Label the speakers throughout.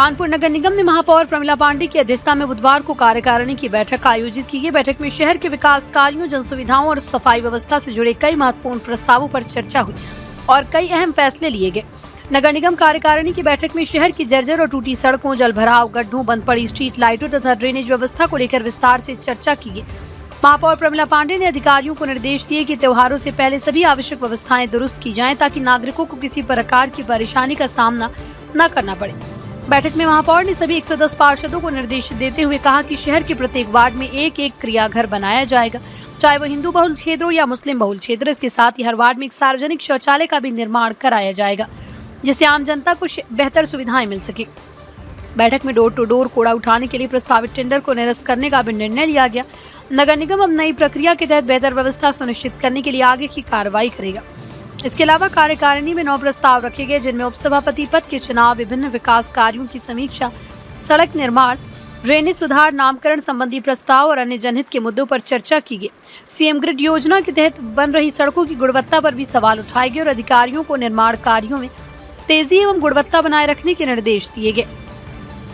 Speaker 1: कानपुर नगर निगम में महापौर प्रमिला पांडे की अध्यक्षता में बुधवार को कार्यकारिणी की बैठक आयोजित की गई। बैठक में शहर के विकास कार्यों, जन सुविधाओं और सफाई व्यवस्था से जुड़े कई महत्वपूर्ण प्रस्तावों पर चर्चा हुई और कई अहम फैसले लिए गए। नगर निगम कार्यकारिणी की बैठक में शहर की जर्जर और टूटी सड़कों, जल भराव, गड्ढों, बंद पड़ी स्ट्रीट लाइटों तथा ड्रेनेज व्यवस्था को लेकर विस्तार से चर्चा की गई। महापौर प्रमिला पांडे ने अधिकारियों को निर्देश दिए कि त्योहारों से पहले सभी आवश्यक व्यवस्थाएं दुरुस्त की जाएं ताकि नागरिकों को किसी प्रकार की परेशानी का सामना न करना पड़े। बैठक में महापौर ने सभी 110 पार्षदों को निर्देश देते हुए कहा कि शहर के प्रत्येक वार्ड में एक एक क्रियाघर बनाया जाएगा, चाहे वो हिंदू बहुल क्षेत्र हो या मुस्लिम बहुल क्षेत्र। इसके साथ ही हर वार्ड में एक सार्वजनिक शौचालय का भी निर्माण कराया जाएगा, जिससे आम जनता को बेहतर सुविधाएं मिल सके। बैठक में डोर टू डोर कूड़ा उठाने के लिए प्रस्तावित टेंडर को निरस्त करने का भी निर्णय लिया गया। नगर निगम अब नई प्रक्रिया के तहत बेहतर व्यवस्था सुनिश्चित करने के लिए आगे की कार्रवाई करेगा। इसके अलावा कार्यकारिणी में 9 प्रस्ताव रखे गए, जिनमें उपसभापति पद के चुनाव, विभिन्न विकास कार्यों की समीक्षा, सड़क निर्माण, ड्रेनेज सुधार, नामकरण संबंधी प्रस्ताव और अन्य जनहित के मुद्दों पर चर्चा की गई। सीएम ग्रिड योजना के तहत बन रही सड़कों की गुणवत्ता पर भी सवाल उठाए गए और अधिकारियों को निर्माण कार्यों में तेजी एवं गुणवत्ता बनाए रखने के निर्देश दिए गए।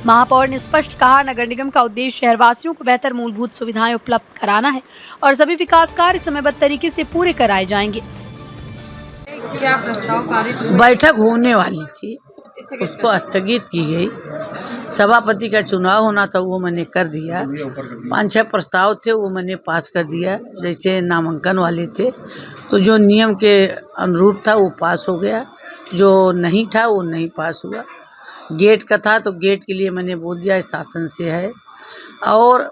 Speaker 1: महापौर ने स्पष्ट कहा, नगर निगम का उद्देश्य शहरवासियों को बेहतर मूलभूत सुविधाएं उपलब्ध कराना है और सभी विकास कार्य समयबद्ध तरीके से पूरे कराए जाएंगे।
Speaker 2: क्या प्रस्ताव पारित हुआ?
Speaker 3: बैठक होने वाली थी, उसको स्थगित की गई। सभापति का चुनाव होना था, वो मैंने कर दिया। 5-6 प्रस्ताव थे, वो मैंने पास कर दिया। जैसे नामांकन वाले थे तो जो नियम के अनुरूप था वो पास हो गया, जो नहीं था वो नहीं पास हुआ। गेट का था तो गेट के लिए मैंने बोल दिया शासन से है, और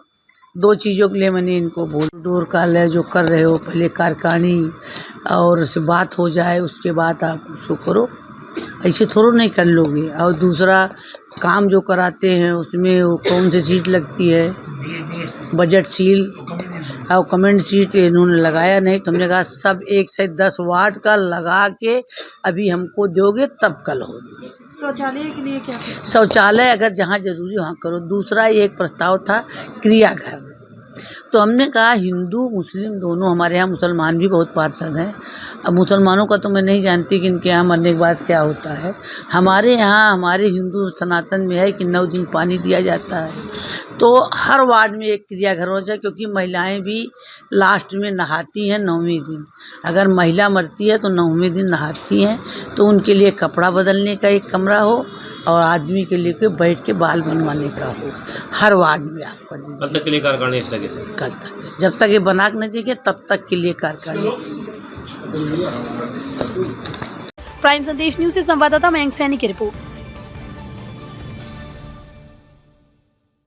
Speaker 3: 2 चीज़ों के लिए मैंने इनको बोल डोर का जो कर रहे हो पहले कार्यकारिणी और उससे बात हो जाए, उसके बाद आप उसको करो, ऐसे थोड़ा नहीं कर लोगे। और दूसरा काम जो कराते हैं उसमें वो कौन सी सीट लगती है, बजट सील और कमेंट सीट इन्होंने लगाया नहीं। तो हमने कहा सब 1 से 10 वार्ड का लगा के अभी हमको दोगे तब कल हो।
Speaker 2: शौचालय के लिए क्या?
Speaker 3: शौचालय अगर जहाँ जरूरी वहाँ करो। दूसरा एक प्रस्ताव था क्रियाघर, तो हमने कहा हिंदू मुस्लिम दोनों, हमारे यहाँ मुसलमान भी बहुत पार्षद हैं। अब मुसलमानों का तो मैं नहीं जानती कि इनके यहाँ मरने के बाद क्या होता है। हमारे यहाँ हमारे हिंदू सनातन में है कि 9 दिन पानी दिया जाता है, तो हर वार्ड में एक क्रियाघर हो जाए, क्योंकि महिलाएं भी लास्ट में नहाती हैं 9वें दिन। अगर महिला मरती है तो 9वें दिन नहाती हैं, तो उनके लिए कपड़ा बदलने का एक कमरा हो और आदमी के लिए के बैठ के बाल बनवाने का हो। हर वार्ड में आप कर दीजिए।
Speaker 4: कब तक के लिए कार्यकारिणी स्थगित?
Speaker 3: कल तक, जब तक ये बना के नहीं देंगे तब तक के लिए कार्यकारिणी।
Speaker 1: प्राइम संदेश न्यूज से संवाददाता मयंक सैनी की रिपोर्ट।